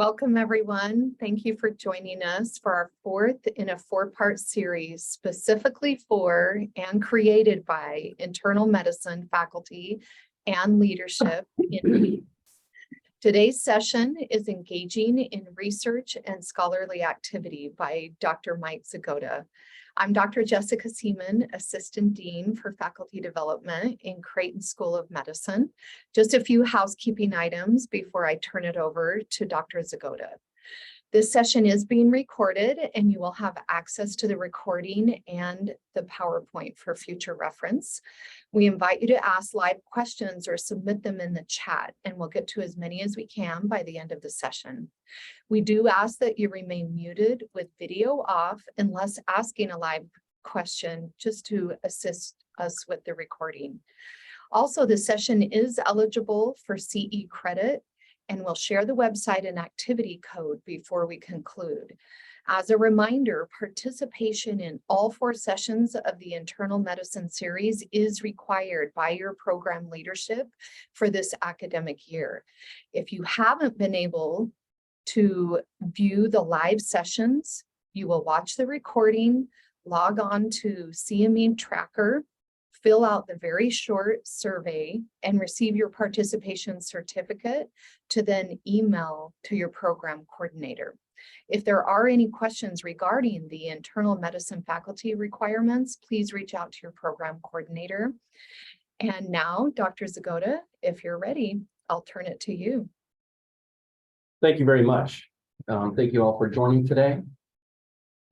Welcome, everyone. Thank you for joining us for our fourth in a four-part series specifically for and created by internal medicine faculty and leadership. Today's session is Engaging in Research and Scholarly Activity by Dr. Mike Zgoda. I'm Dr. Jessica Seaman, Assistant Dean for Faculty Development in Creighton School of Medicine. Just a few housekeeping items before I turn it over to Dr. Zgoda. This session is being recorded and you will have access to the recording and the PowerPoint for future reference. We invite you to ask live questions or submit them in the chat, and we'll get to as many as we can by the end of the session. We do ask that you remain muted with video off unless asking a live question, just to assist us with the recording. Also, the session is eligible for CE credit, and we'll share the website and activity code before we conclude. As a reminder, participation in all four sessions of the internal medicine series is required by your program leadership for this academic year. If you haven't been able to view the live sessions, you will watch the recording, log on to CME Tracker, fill out the very short survey, and receive your participation certificate to then email to your program coordinator. If there are any questions regarding the internal medicine faculty requirements, please reach out to your program coordinator. And now, Dr. Zgoda, if you're ready, I'll turn it to you. Thank you very much. Thank you all for joining today.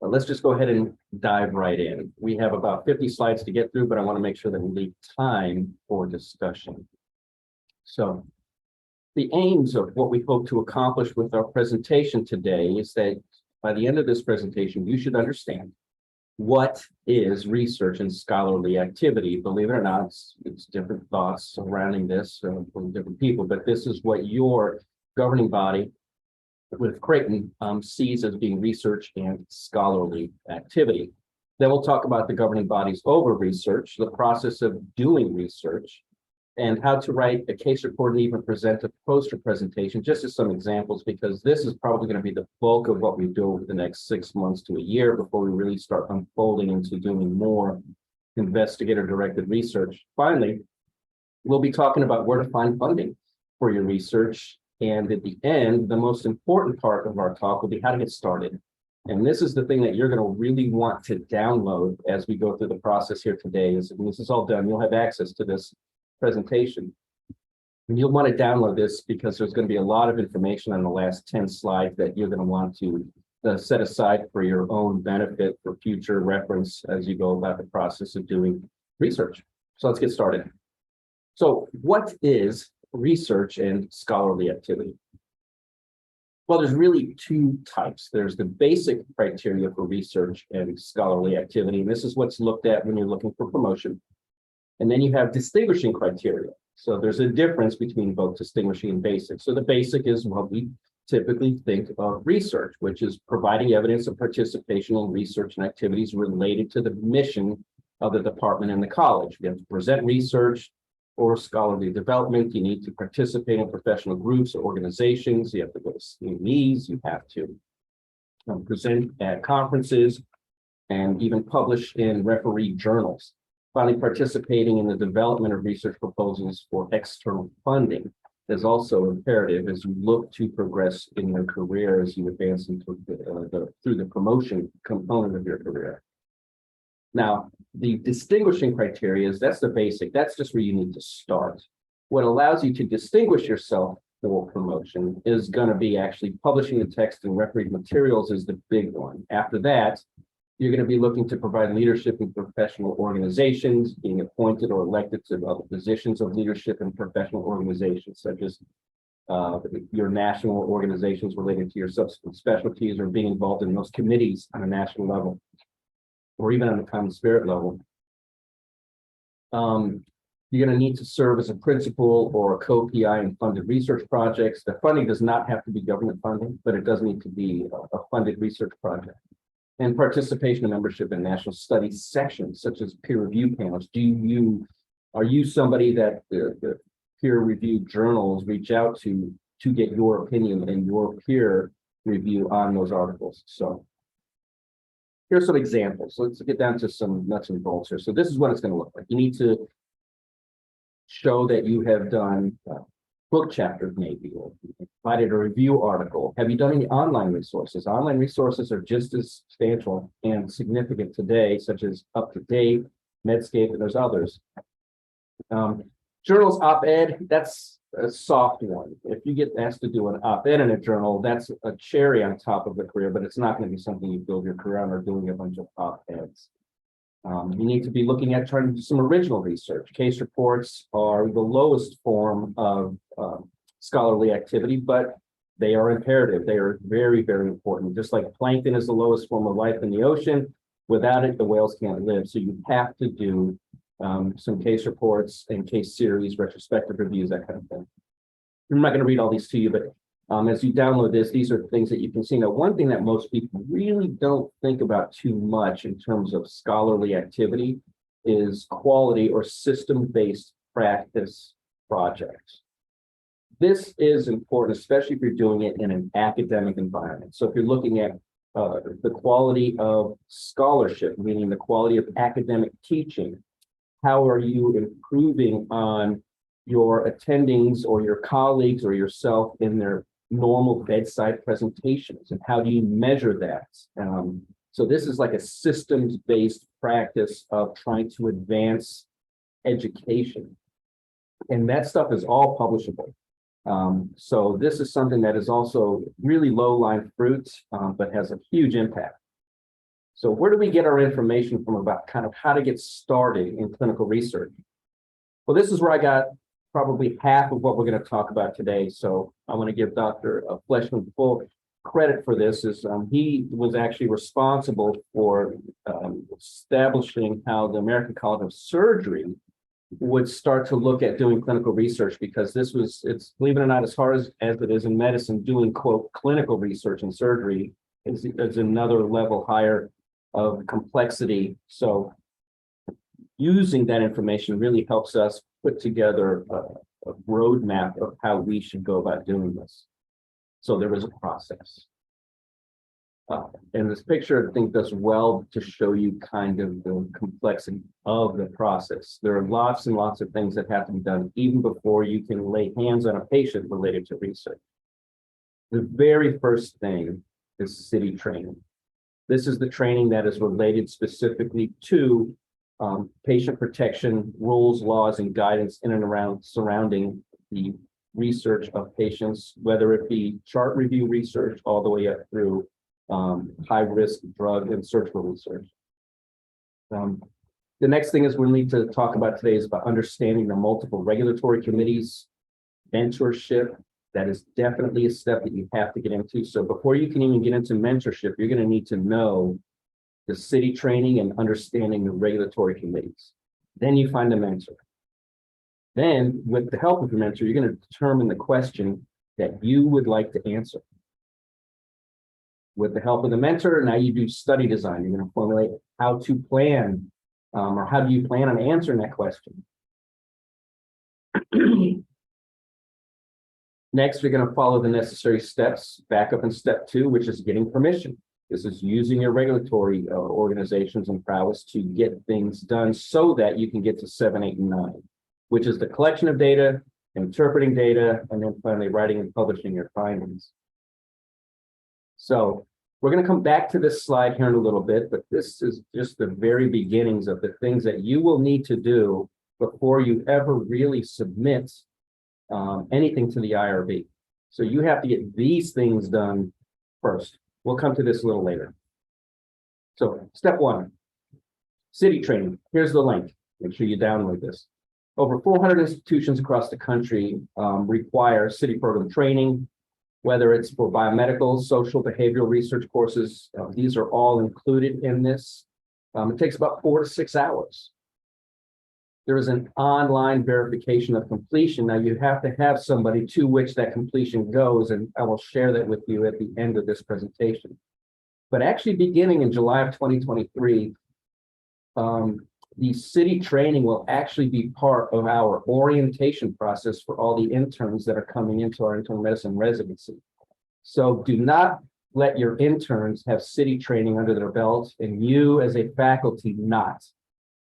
Let's just go ahead and dive right in. We have about 50 slides to get through, but I want to make sure that we leave time for discussion. So the aims of what we hope to accomplish with our presentation today is that by the end of this presentation, you should understand what is research and scholarly activity. Believe it or not, it's different thoughts surrounding this from different people, but this is what your governing body with Creighton sees as being research and scholarly activity. Then we'll talk about the governing bodies over research, the process of doing research, and how to write a case report and even present a poster presentation, just as some examples, because this is probably going to be the bulk of what we do over the next 6 months to a year before we really start unfolding into doing more investigator-directed research. Finally, we'll be talking about where to find funding for your research. And at the end, the most important part of our talk will be how to get started. And this is the thing that you're going to really want to download as we go through the process here today. Is when this is all done, you'll have access to this presentation. And you'll want to download this because there's going to be a lot of information on the last 10 slides that you're going to want to set aside for your own benefit for future reference as you go about the process of doing research. So let's get started. So what is research and scholarly activity? Well, there's really two types. There's the basic criteria for research and scholarly activity, and this is what's looked at when you're looking for promotion. And then you have distinguishing criteria. So there's a difference between both distinguishing and basic. So the basic is what we typically think of research, which is providing evidence of participation in research and activities related to the mission of the department and the college. We have to present research or scholarly development. You need to participate in professional groups or organizations. You have to go to CMEs. You have to present at conferences and even publish in referee journals. Finally, participating in the development of research proposals for external funding is also imperative as you look to progress in your career as you advance into through the promotion component of your career. Now, the distinguishing criteria that's the basic. That's just where you need to start. What allows you to distinguish yourself for promotion is going to be actually publishing the text and referee materials is the big one. After that, you're going to be looking to provide leadership in professional organizations, being appointed or elected to other positions of leadership in professional organizations, such as your national organizations related to your subsequent specialties, or being involved in those committees on a national level, or even on the common spirit level. You're going to need to serve as a principal or a co-PI in funded research projects. The funding does not have to be government funding, but it does need to be a funded research project. And participation and membership in national study sections, such as peer review panels. Are you somebody that the peer reviewed journals reach out to to get your opinion and your peer review on those articles. So here's some examples. Let's get down to some nuts and bolts here. So this is what it's going to look like. You need to show that you have done book chapters, maybe, or provided a review article. Have you done any online resources? Online resources are just as substantial and significant today, such as Up to Date, Medscape, and there's others. Journals op-ed, that's a soft one. If you get asked to do an op-ed in a journal, that's a cherry on top of the career, but it's not going to be something you build your career on or doing a bunch of op-eds. You need to be looking at trying to do some original research. Case reports are the lowest form of scholarly activity, but they are imperative. They are very, very important. Just like plankton is the lowest form of life in the ocean, without it, the whales can't live. So you have to do some case reports and case series, retrospective reviews, that kind of thing. I'm not going to read all these to you, but as you download this, these are things that you can see. Now, one thing that most people really don't think about too much in terms of scholarly activity is quality or system-based practice projects. This is important, especially if you're doing it in an academic environment. So if you're looking at the quality of scholarship, meaning the quality of academic teaching, how are you improving on your attendings or your colleagues or yourself in their normal bedside presentations, and how do you measure that? So this is like a systems-based practice of trying to advance education, and that stuff is all publishable. So this is something that is also really low-lying fruit, but has a huge impact. So where do we get our information from about kind of how to get started in clinical research? Well, this is where I got probably half of what we're going to talk about today. So I want to give Dr. Fleshman full credit for this. He was actually responsible for establishing how the American College of Surgery would start to look at doing clinical research, because it's believe it or not, as hard as it is in medicine, doing quote clinical research in surgery is another level higher of complexity. So using that information really helps us put together a roadmap of how we should go about doing this. So there is a process. And this picture, I think, does well to show you kind of the complexity of the process. There are lots and lots of things that have to be done even before you can lay hands on a patient related to research. The very first thing is city training. This is the training that is related specifically to patient protection rules, laws, and guidance in and around surrounding the research of patients, whether it be chart review research all the way up through high-risk drug and surgical research. The next thing is we need to talk about today is about understanding the multiple regulatory committees, mentorship. That is definitely a step that you have to get into. So before you can even get into mentorship, you're going to need to know the city training and understanding the regulatory committees. Then you find a mentor. Then, with the help of your mentor, you're going to determine the question that you would like to answer. With the help of the mentor, now you do study design. You're going to formulate how to plan, or how do you plan on answering that question. Next, you're going to follow the necessary steps back up in step 2, which is getting permission. This is using your regulatory organizations and prowess to get things done so that you can get to 7, 8, and 9, which is the collection of data, interpreting data, and then finally writing and publishing your findings. So we're going to come back to this slide here in a little bit, but this is just the very beginnings of the things that you will need to do before you ever really submit anything to the IRB. So you have to get these things done first. We'll come to this a little later. So step 1, city training. Here's the link. Make sure you download this. Over 400 institutions across the country require city program training, whether it's for biomedical, social, behavioral research courses. These are all included in this. It takes about 4 to 6 hours. There is an online verification of completion. Now you have to have somebody to which that completion goes, and I will share that with you at the end of this presentation. But actually beginning in July of 2023, the city training will actually be part of our orientation process for all the interns that are coming into our internal medicine residency. So do not let your interns have city training under their belt and you as a faculty not.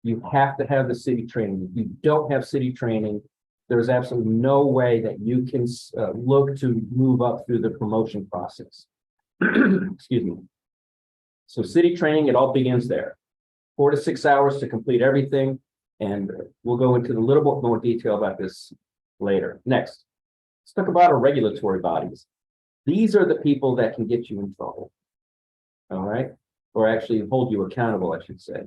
You have to have the city training. If you don't have city training, there's absolutely no way that you can look to move up through the promotion process. Excuse me. So city training, it all begins there. 4 to 6 hours to complete everything. And we'll go into a little bit more detail about this later. Next, let's talk about our regulatory bodies. These are the people that can get you in trouble. All right. Or actually hold you accountable, I should say.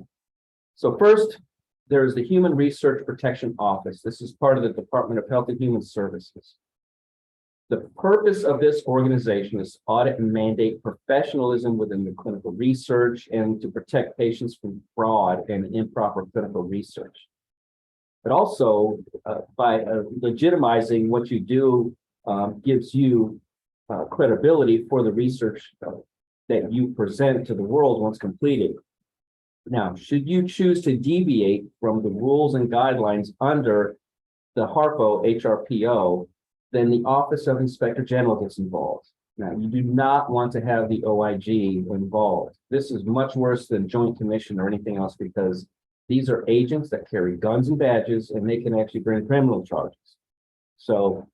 So first, there's the Human Research Protection Office. This is part of the Department of Health and Human Services. The purpose of this organization is to audit and mandate professionalism within the clinical research and to protect patients from fraud and improper clinical research. But also, by legitimizing what you do gives you credibility for the research that you present to the world once completed. Now, should you choose to deviate from the rules and guidelines under the HARPO, HRPO, then the Office of Inspector General gets involved. Now, you do not want to have the OIG involved. This is much worse than Joint Commission or anything else because these are agents that carry guns and badges and they can actually bring criminal charges. So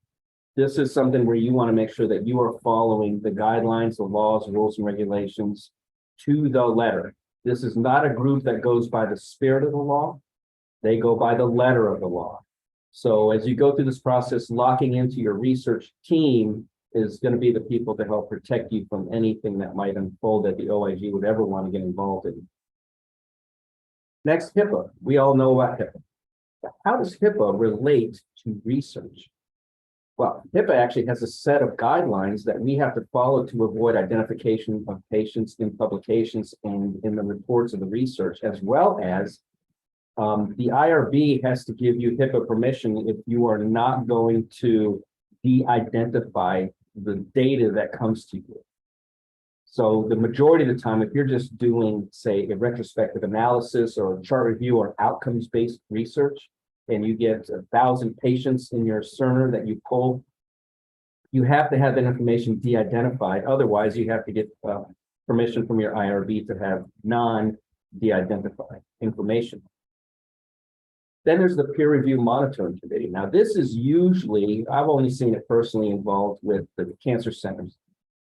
this is something where you want to make sure that you are following the guidelines, the laws, rules, and regulations to the letter. This is not a group that goes by the spirit of the law. They go by the letter of the law. So as you go through this process, locking into your research team is going to be the people to help protect you from anything that might unfold that the OIG would ever want to get involved in. Next, HIPAA. We all know about HIPAA. How does HIPAA relate to research? Well, HIPAA actually has a set of guidelines that we have to follow to avoid identification of patients in publications and in the reports of the research, as well as the IRB has to give you HIPAA permission if you are not going to de-identify the data that comes to you. So the majority of the time, if you're just doing, say, a retrospective analysis or a chart review or outcomes-based research, and you get 1,000 patients in your cerner that you pull, you have to have that information de-identified. Otherwise, you have to get permission from your IRB to have non-de-identified information. Then there's the peer review monitoring committee. Now, this is usually, I've only seen it personally involved with the cancer centers.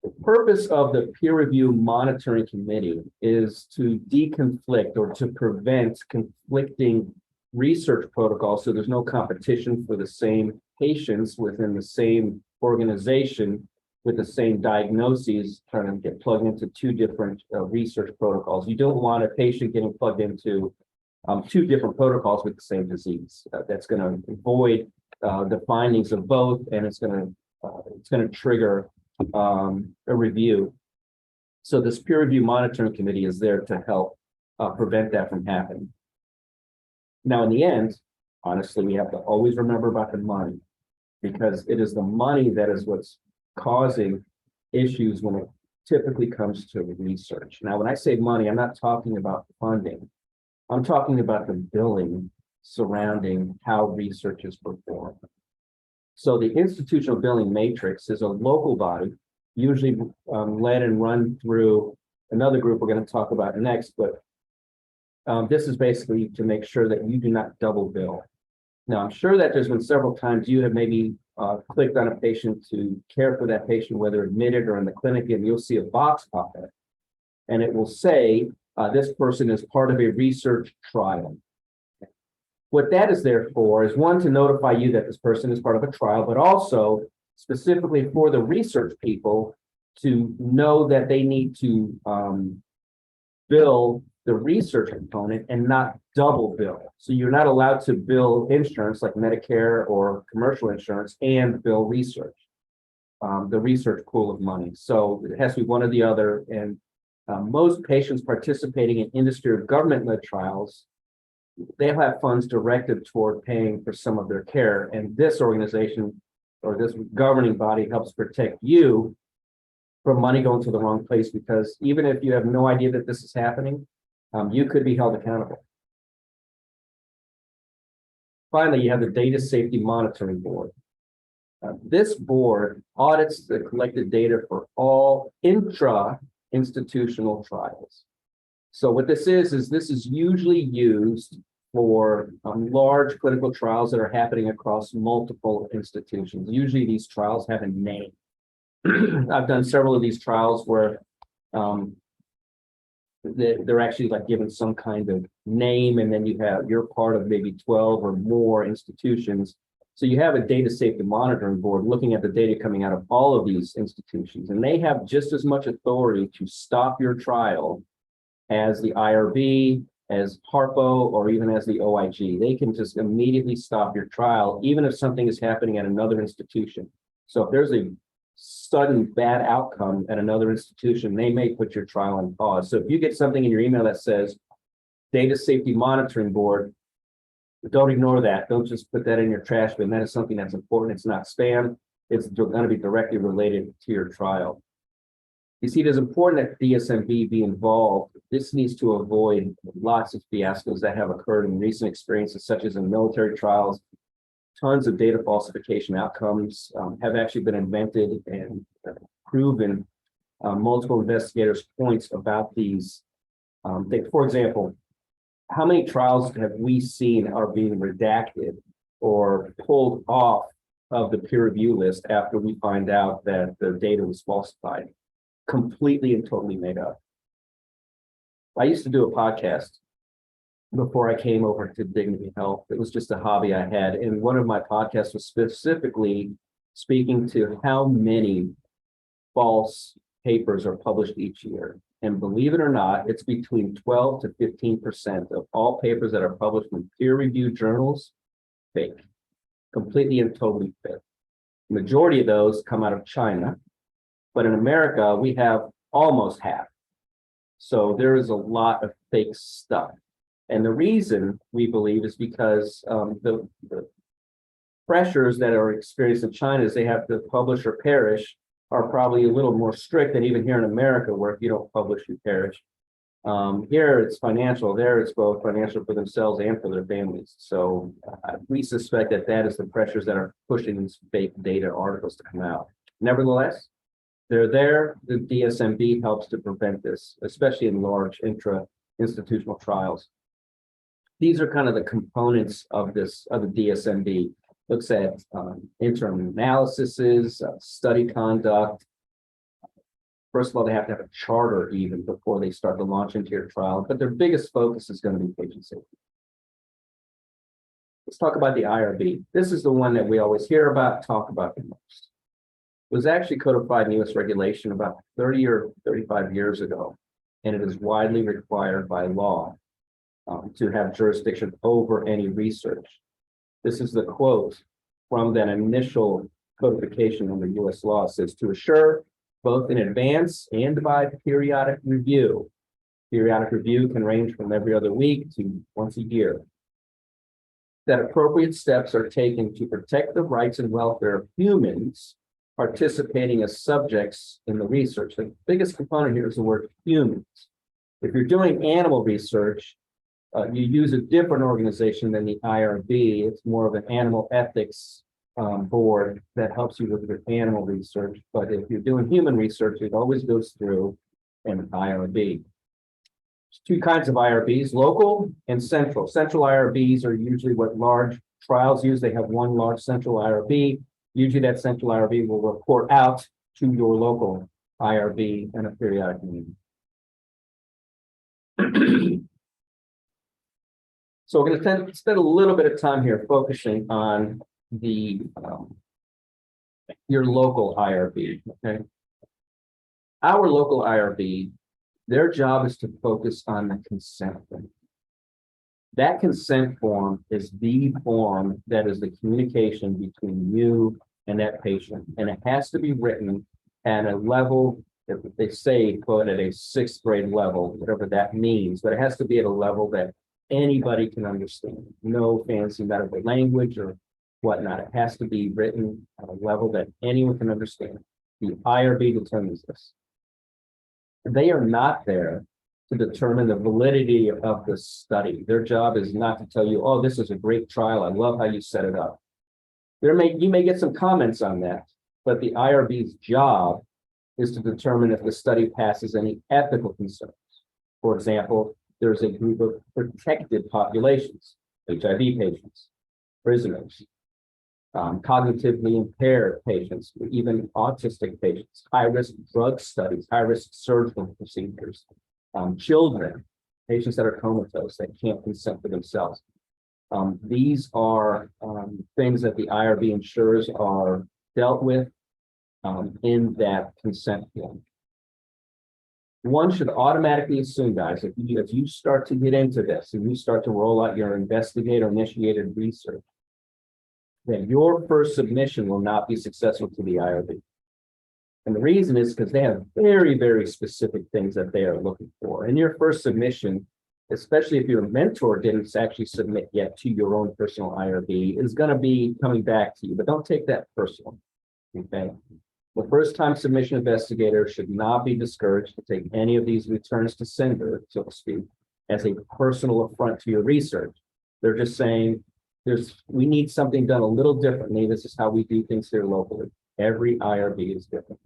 The purpose of the peer review monitoring committee is to deconflict or to prevent conflicting research protocols so there's no competition for the same patients within the same organization with the same diagnoses trying to get plugged into two different research protocols. You don't want a patient getting plugged into two different protocols with the same disease. That's going to avoid the findings of both, and it's going to trigger a review. So this peer review monitoring committee is there to help prevent that from happening. Now, in the end, honestly, we have to always remember about the money, because it is the money that is what's causing issues when it typically comes to research. Now, when I say money, I'm not talking about funding. I'm talking about the billing surrounding how research is performed. So the institutional billing matrix is a local body, usually led and run through another group we're going to talk about next, but this is basically to make sure that you do not double bill. Now, I'm sure that there's been several times you have maybe clicked on a patient to care for that patient, whether admitted or in the clinic, and you'll see a box pop up, and it will say, this person is part of a research trial. What that is there for is, one, to notify you that this person is part of a trial, but also specifically for the research people to know that they need to bill the research component and not double bill. So you're not allowed to bill insurance like Medicare or commercial insurance and bill research, the research pool of money. So it has to be one or the other. And most patients participating in industry or government-led trials, they'll have funds directed toward paying for some of their care. And this organization or this governing body helps protect you from money going to the wrong place, because even if you have no idea that this is happening, you could be held accountable. Finally, you have the Data Safety Monitoring Board. This board audits the collected data for all intra-institutional trials. So what this is this is usually used for large clinical trials that are happening across multiple institutions. Usually these trials have a name. I've done several of these trials where they're actually like given some kind of name, and then you're part of maybe 12 or more institutions. So you have a data safety monitoring board looking at the data coming out of all of these institutions, and they have just as much authority to stop your trial as the IRB, as HARPO, or even as the OIG. They can just immediately stop your trial, even if something is happening at another institution. So if there's a sudden bad outcome at another institution, they may put your trial on pause. So if you get something in your email that says Data Safety Monitoring Board, don't ignore that. Don't just put that in your trash bin. That is something that's important. It's not spam. It's going to be directly related to your trial. You see, it is important that DSMB be involved. This needs to avoid lots of fiascos that have occurred in recent experiences, such as in military trials. Tons of data falsification outcomes have actually been invented and proven. Multiple investigators' points about these things. For example, how many trials have we seen are being redacted or pulled off of the peer review list after we find out that the data was falsified, completely and totally made up? I used to do a podcast before I came over to Dignity Health. It was just a hobby I had. And one of my podcasts was specifically speaking to how many false papers are published each year. And believe it or not, it's between 12 to 15% of all papers that are published in peer-reviewed journals, fake, completely and totally fake. The majority of those come out of China, but in America, we have almost half. So there is a lot of fake stuff. And the reason we believe is because the pressures that are experienced in China is they have to publish or perish are probably a little more strict than even here in America, where if you don't publish, you perish. Here it's financial, there it's both financial for themselves and for their families. So we suspect that that is the pressures that are pushing these fake data articles to come out. Nevertheless, they're there. The DSMB helps to prevent this, especially in large intra-institutional trials. These are kind of the components of this, of the DSMB. Looks at interim analyses, study conduct. First of all, they have to have a charter even before they start to launch into your trial, but their biggest focus is going to be patient safety. Let's talk about the IRB. This is the one that we always hear about, talk about the most. It was actually codified in US regulation about 30 or 35 years ago, and it is widely required by law to have jurisdiction over any research. This is the quote from that initial codification under US law. It says, to assure both in advance and by periodic review. Periodic review can range from every other week to once a year. That appropriate steps are taken to protect the rights and welfare of humans participating as subjects in the research. The biggest component here is the word humans. If you're doing animal research, you use a different organization than the IRB. It's more of an animal ethics board that helps you with your animal research. But if you're doing human research, it always goes through an IRB. There's two kinds of IRBs, local and central. Central IRBs are usually what large trials use. They have one large central IRB. Usually that central IRB will report out to your local IRB in a periodic meeting. So we're going to spend a little bit of time here focusing on the your local IRB. Okay, our local IRB, their job is to focus on the consent form. That consent form is the form that is the communication between you and that patient, and it has to be written at a level, if they say put at a 6th grade level, whatever that means, but it has to be at a level that anybody can understand. No fancy medical language or whatnot. It has to be written at a level that anyone can understand. The IRB determines this. They are not there to determine the validity of the study. Their job is not to tell you, oh, this is a great trial. I love how you set it up. You may get some comments on that, but the IRB's job is to determine if the study passes any ethical concerns. For example, there's a group of protected populations, HIV patients, prisoners, cognitively impaired patients, even autistic patients, high-risk drug studies, high-risk surgical procedures, children, patients that are comatose, that can't consent for themselves. These are things that the IRB insurers are dealt with in that consent form. One should automatically assume, guys, if you start to get into this and you start to roll out your investigator-initiated research, that your first submission will not be successful to the IRB. And the reason is because they have very, very specific things that they are looking for. And your first submission, especially if your mentor didn't actually submit yet to your own personal IRB, is going to be coming back to you. But don't take that personal. Okay. The first time submission investigator should not be discouraged to take any of these returns to sender, so to speak, as a personal affront to your research. They're just saying, we need something done a little differently. This is how we do things here locally. Every IRB is different.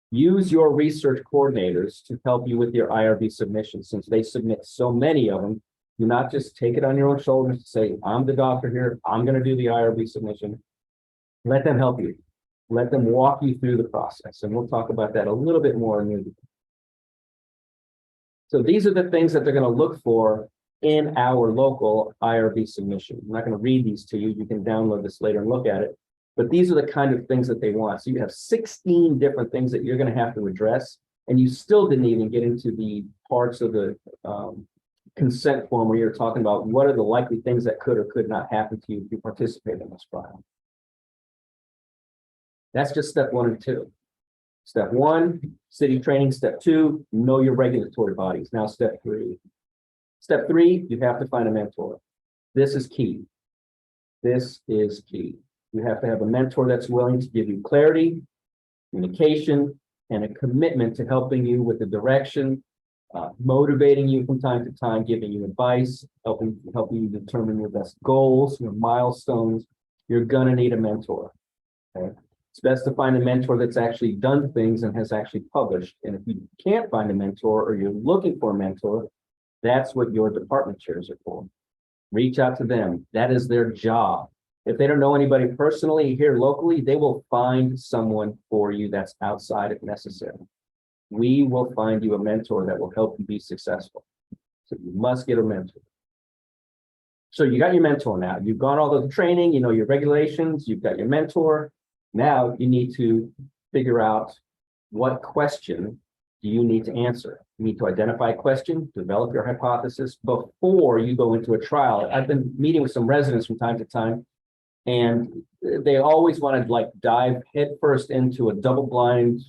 Use your research coordinators to help you with your IRB submissions. Since they submit so many of them, do not just take it on your own shoulders to say, I'm the doctor here, I'm going to do the IRB submission. Let them help you. Let them walk you through the process. And we'll talk about that a little bit more in the. So these are the things that they're going to look for in our local IRB submission. I'm not going to read these to you. You can download this later and look at it. But these are the kind of things that they want. So you have 16 different things that you're going to have to address. And you still didn't even get into the parts of the consent form where you're talking about what are the likely things that could or could not happen to you if you participate in this trial. That's just step 1 and 2. Step 1, city training. Step 2, know your regulatory bodies. Now step 3. Step 3, you have to find a mentor. This is key. This is key. You have to have a mentor that's willing to give you clarity, communication, and a commitment to helping you with the direction, motivating you from time to time, giving you advice, helping you determine your best goals, your milestones. You're gonna need a mentor. Okay? It's best to find a mentor that's actually done things and has actually published. And if you can't find a mentor or you're looking for a mentor, that's what your department chairs are for. Reach out to them. That is their job. If they don't know anybody personally here locally, they will find someone for you that's outside if necessary. We will find you a mentor that will help you be successful. So you must get a mentor. So you got your mentor now. You've gone all the training, you know your regulations, you've got your mentor. Now you need to figure out what question do you need to answer. You need to identify a question, develop your hypothesis before you go into a trial. I've been meeting with some residents from time to time, and they always want to like dive headfirst into a double-blind,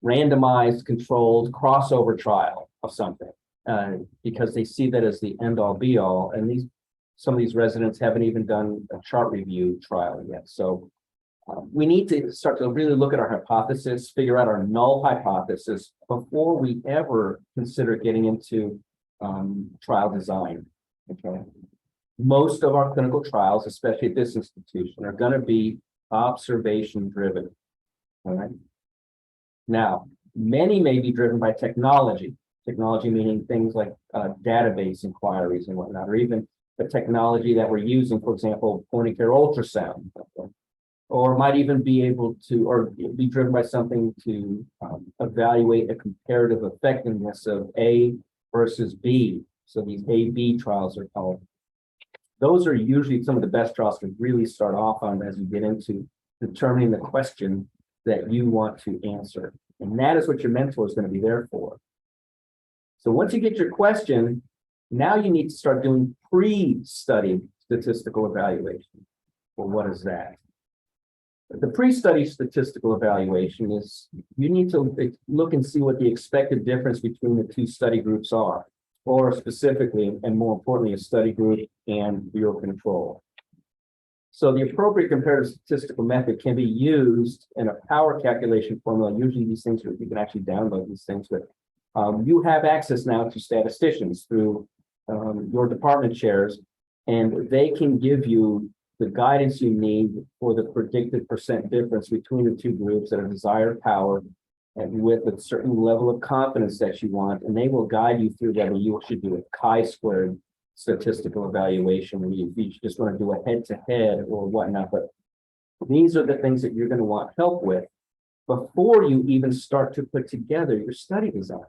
randomized, controlled crossover trial of something because they see that as the end-all, be-all. And some of these residents haven't even done a chart review trial yet. So we need to start to really look at our hypothesis, figure out our null hypothesis before we ever consider getting into trial design. Okay. Most of our clinical trials, especially at this institution, are going to be observation driven. All right. Now, many may be driven by technology. Technology meaning things like database inquiries and whatnot, or even the technology that we're using, for example, point-of-care ultrasound, or might even be able to, or be driven by something to evaluate a comparative effectiveness of A versus B. So these A-B trials are called. Those are usually some of the best trials to really start off on as you get into determining the question that you want to answer. And that is what your mentor is going to be there for. So once you get your question, now you need to start doing pre-study statistical evaluation. Well, what is that? The pre-study statistical evaluation is you need to look and see what the expected difference between the two study groups are, or specifically, and more importantly, a study group and your control. So the appropriate comparative statistical method can be used in a power calculation formula. Usually these things, you can actually download these things, but You have access now to statisticians through your department chairs, and they can give you the guidance you need for the predicted percent difference between the two groups at a desired power and with a certain level of confidence that you want, and they will guide you through whether you should do a chi-squared statistical evaluation, or you just want to do a head-to-head or whatnot. But these are the things that you're going to want help with before you even start to put together your study design.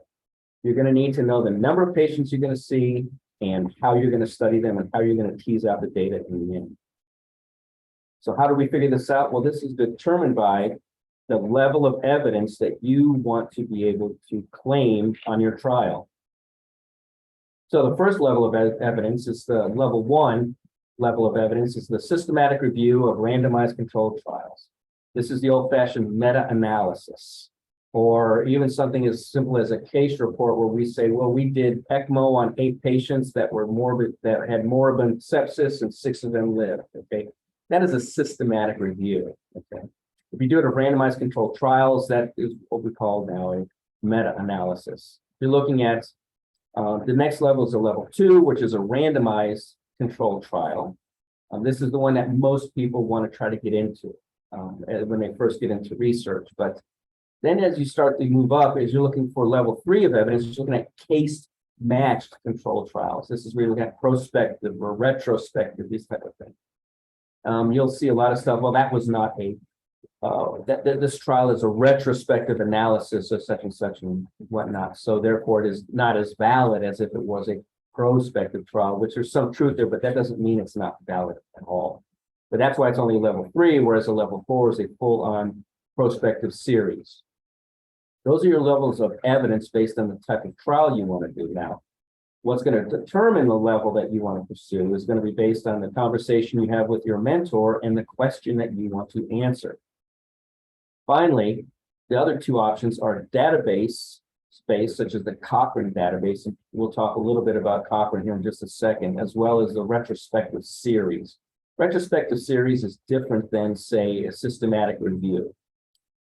You're going to need to know the number of patients you're going to see and how you're going to study them and how you're going to tease out the data in the end. So how do we figure this out? Well, this is determined by the level of evidence that you want to be able to claim on your trial. So the first level of evidence is the level 1 level of evidence is the systematic review of randomized controlled trials. This is the old-fashioned meta-analysis, or even something as simple as a case report where we say, well, we did ECMO on 8 patients that were morbid, that had morbid sepsis, and 6 of them lived. Okay, that is a systematic review. Okay, if you do it a randomized controlled trials, that is what we call now a meta-analysis. You're looking at the next level is a level 2, which is a randomized controlled trial. This is the one that most people want to try to get into when they first get into research. But then as you start to move up, as you're looking for level 3 of evidence, you're looking at case matched controlled trials. This is where you're looking at prospective or retrospective, these type of things. You'll see a lot of stuff. Well, that was not a this trial is a retrospective analysis of such and whatnot. So therefore, it is not as valid as if it was a prospective trial, which there's some truth there, but that doesn't mean it's not valid at all. But that's why it's only level 3, whereas a level 4 is a full-on prospective series. Those are your levels of evidence based on the type of trial you want to do. Now, what's going to determine the level that you want to pursue is going to be based on the conversation you have with your mentor and the question that you want to answer. Finally, the other 2 options are database space, such as the Cochrane database, and we'll talk a little bit about Cochrane here in just a second, as well as the retrospective series. Retrospective series is different than, say, a systematic review.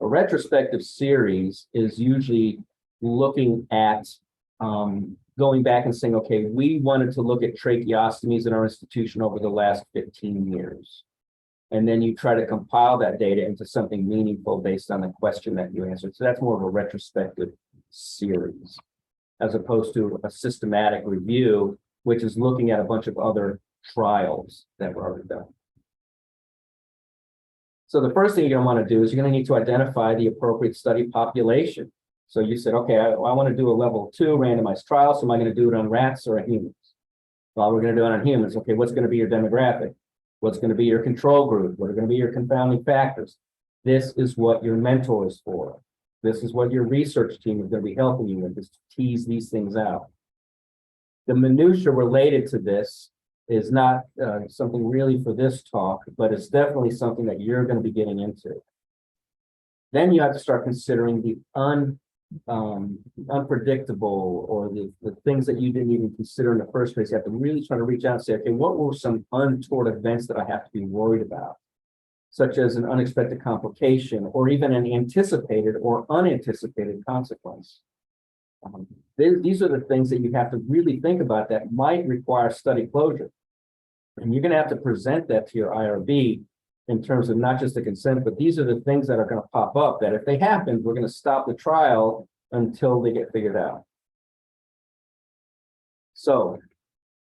A retrospective series is usually looking at going back and saying, okay, we wanted to look at tracheostomies in our institution over the last 15 years. And then you try to compile that data into something meaningful based on the question that you answered. So that's more of a retrospective series, as opposed to a systematic review, which is looking at a bunch of other trials that were already done. So the first thing you're going to want to do is you're going to need to identify the appropriate study population. So you said, okay, I want to do a level 2 randomized trial. So am I going to do it on rats or on humans? Well, we're going to do it on humans. Okay, what's going to be your demographic? What's going to be your control group? What are going to be your confounding factors? This is what your mentor is for. This is what your research team is going to be helping you with, is to tease these things out. The minutia related to this is not something really for this talk, but it's definitely something that you're going to be getting into. Then you have to start considering the unpredictable, or the things that you didn't even consider in the first place. You have to really try to reach out and say, okay, what were some untoward events that I have to be worried about, such as an unexpected complication or even an anticipated or unanticipated consequence. These are the things that you have to really think about that might require study closure. And you're going to have to present that to your IRB in terms of not just the consent, but these are the things that are going to pop up that if they happen, we're going to stop the trial until they get figured out. So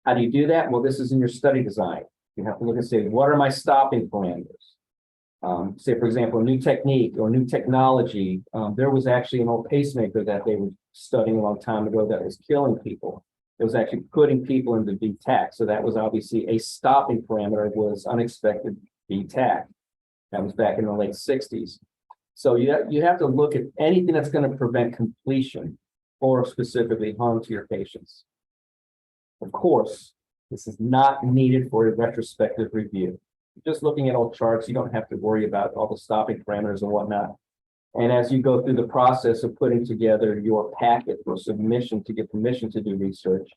how do you do that? Well, this is in your study design. You have to look and say, what are my stopping parameters? Say, for example, a new technique or new technology. There was actually an old pacemaker that they were studying a long time ago that was killing people. It was actually putting people into VTAC. So that was obviously a stopping parameter, was unexpected VTAC. That was back in the late 60s. So you have to look at anything that's going to prevent completion or specifically harm to your patients. Of course, this is not needed for a retrospective review. Just looking at old charts, you don't have to worry about all the stopping parameters and whatnot. And as you go through the process of putting together your packet for submission to get permission to do research,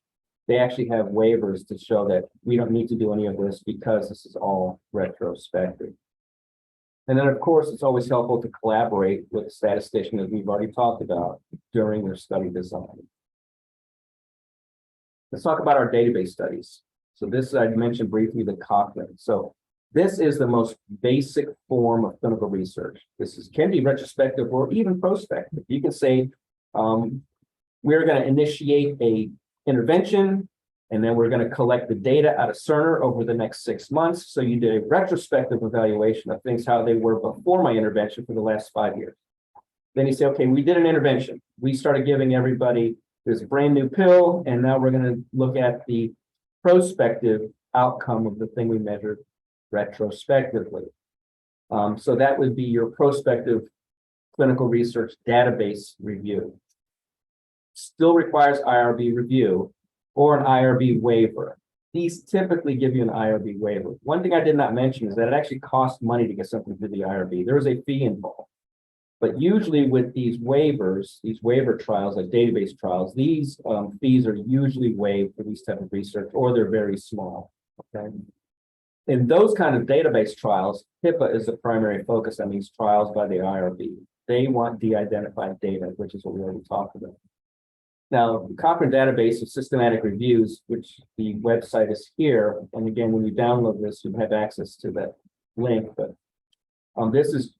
they actually have waivers to show that we don't need to do any of this because this is all retrospective. And then, of course, it's always helpful to collaborate with a statistician, as we've already talked about, during their study design. Let's talk about our database studies. So this, I mentioned briefly, the Cochrane. So this is the most basic form of clinical research. Can be retrospective or even prospective. You can say, we're going to initiate a intervention, and then we're going to collect the data out of Cerner over the next 6 months. So you did a retrospective evaluation of things, how they were before my intervention for the last 5 years. Then you say, okay, we did an intervention. We started giving everybody this brand new pill, and now we're going to look at the prospective outcome of the thing we measured retrospectively. So that would be your prospective clinical research database review. Still requires IRB review or an IRB waiver. These typically give you an IRB waiver. One thing I did not mention is that it actually costs money to get something through the IRB. There is a fee involved. But usually with these waivers, these waiver trials, like database trials, these fees are usually waived for these type of research, or they're very small. Okay. In those kind of database trials, HIPAA is the primary focus on these trials by the IRB. They want de-identified data, which is what we already talked about. Now, the Cochrane database of systematic reviews, which the website is here, and again, when you download this, you have access to that link. But this is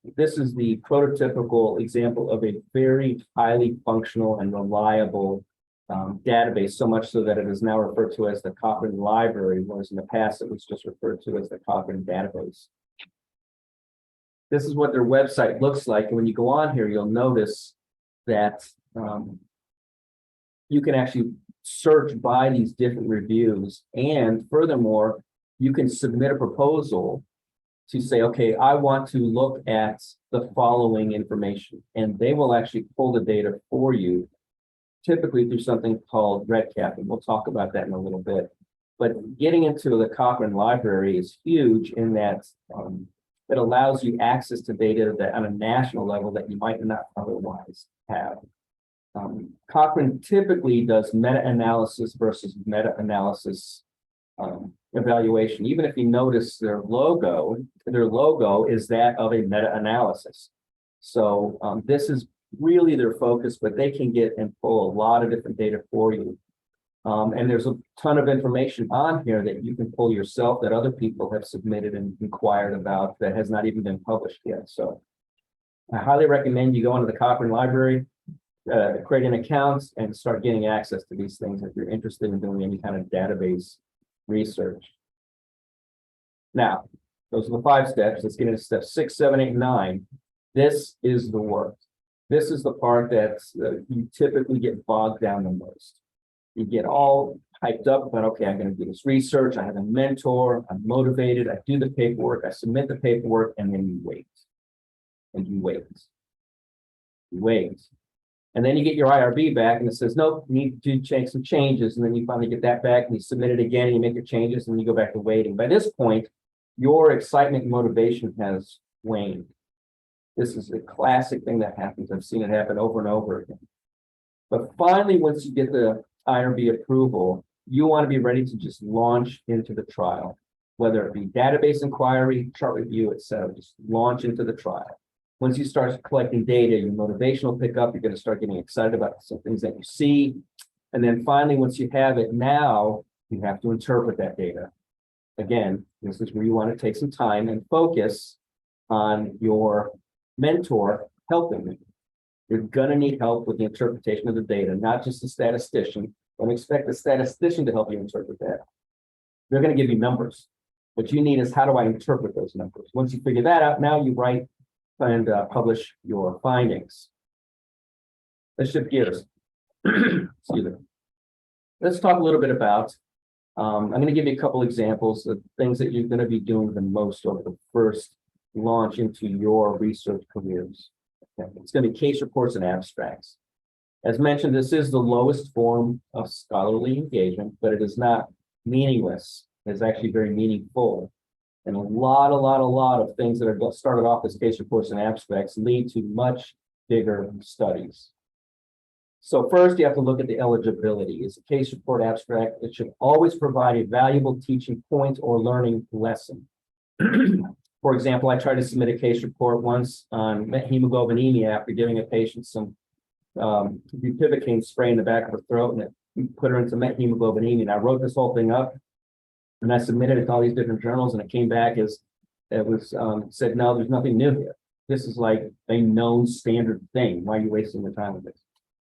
the prototypical example of a very highly functional and reliable database, so much so that it is now referred to as the Cochrane Library, whereas in the past it was just referred to as the Cochrane database. This is what their website looks like. And when you go on here, you'll notice that you can actually search by these different reviews. And furthermore, you can submit a proposal to say, okay, I want to look at the following information. And they will actually pull the data for you, typically through something called REDCap. And we'll talk about that in a little bit. But getting into the Cochrane Library is huge in that it allows you access to data that on a national level that you might not otherwise have. Cochrane typically does meta-analysis versus meta-analysis evaluation. Even if you notice their logo is that of a meta-analysis. So this is really their focus, but they can get and pull a lot of different data for you. And there's a ton of information on here that you can pull yourself that other people have submitted and inquired about that has not even been published yet. So I highly recommend you go into the Cochrane Library, create an account, and start getting access to these things if you're interested in doing any kind of database research. Now, those are the 5 steps. Let's get into steps 6, 7, 8, 9. This is the work. This is the part that you typically get bogged down the most. You get all hyped up about, okay, I'm going to do this research. I have a mentor. I'm motivated. I do the paperwork. I submit the paperwork, and then you wait. And you wait. You wait. And then you get your IRB back, and it says, nope, you need to change some changes. And then you finally get that back, and you submit it again, and you make your changes, and you go back to waiting. By this point, your excitement and motivation has waned. This is a classic thing that happens. I've seen it happen over and over again. But finally, once you get the IRB approval, you want to be ready to just launch into the trial, whether it be database inquiry, chart review, etc. Just launch into the trial. Once you start collecting data, your motivation will pick up. You're going to start getting excited about some things that you see. And then finally, once you have it, now you have to interpret that data. Again, this is where you want to take some time and focus on your mentor helping you. You're going to need help with the interpretation of the data, not just a statistician. Don't expect a statistician to help you interpret that. They're going to give you numbers. What you need is, how do I interpret those numbers? Once you figure that out, now you write and publish your findings. Let's shift gears. Excuse me. Let's talk a little bit about, I'm going to give you a couple examples of things that you're going to be doing the most over the first launch into your research careers. Okay. It's going to be case reports and abstracts. As mentioned, this is the lowest form of scholarly engagement, but it is not meaningless. It's actually very meaningful. And a lot of things that are started off as case reports and abstracts lead to much bigger studies. So first, you have to look at the eligibility. Is a case report abstract? It should always provide a valuable teaching point or learning lesson. For example, I tried to submit a case report once on hemoglobinemia after giving a patient some bupivacaine spray in the back of her throat, and it put her into hemoglobinemia. And I wrote this whole thing up, and I submitted it to all these different journals, and it came back as it was said, no, there's nothing new here. This is like a known standard thing. Why are you wasting the time with this?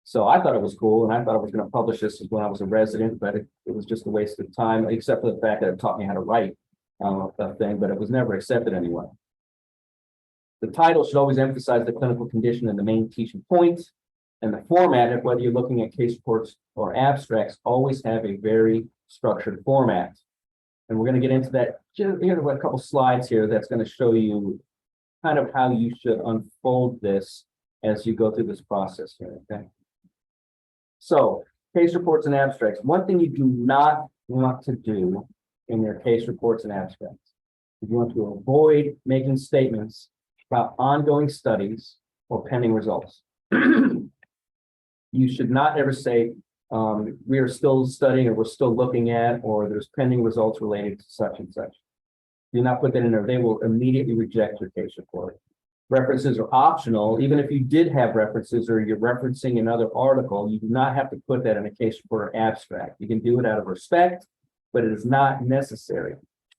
So I thought it was cool, and I thought I was going to publish this when I was a resident, but it was just a waste of time, except for the fact that it taught me how to write a thing, but it was never accepted anyway. The title should always emphasize the clinical condition and the main teaching point, and the format, whether you're looking at case reports or abstracts, always have a very structured format. And we're going to get into that. Here's a couple slides here that's going to show you kind of how you should unfold this as you go through this process here, okay? So, case reports and abstracts. One thing you do not want to do in your case reports and abstracts is you want to avoid making statements about ongoing studies or pending results. You should not ever say, we are still studying, or we're still looking at, or there's pending results related to such and such. Do not put that in there. They will immediately reject your case report. References are optional. Even if you did have references or you're referencing another article, you do not have to put that in a case report or abstract. You can do it out of respect, but it is not necessary.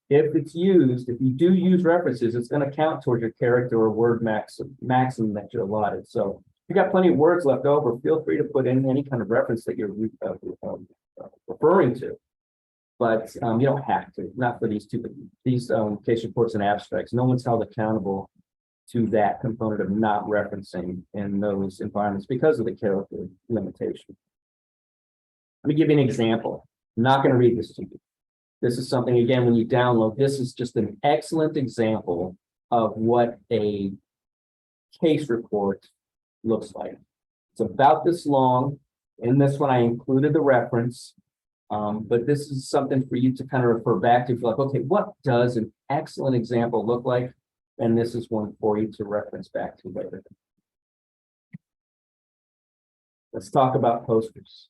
If it's used, if you do use references, it's going to count towards your character or word maximum that you're allotted. So if you got plenty of words left over, feel free to put in any kind of reference that you're referring to. But you don't have to, not for these case reports and abstracts. No one's held accountable to that component of not referencing in those environments because of the character limitation. Let me give you an example. I'm not going to read this to you. This is something, again, when you download, this is just an excellent example of what a case report looks like. It's about this long. In this one, I included the reference, but this is something for you to kind of refer back to. Like, okay, what does an excellent example look like? And this is one for you to reference back to later. Let's talk about posters.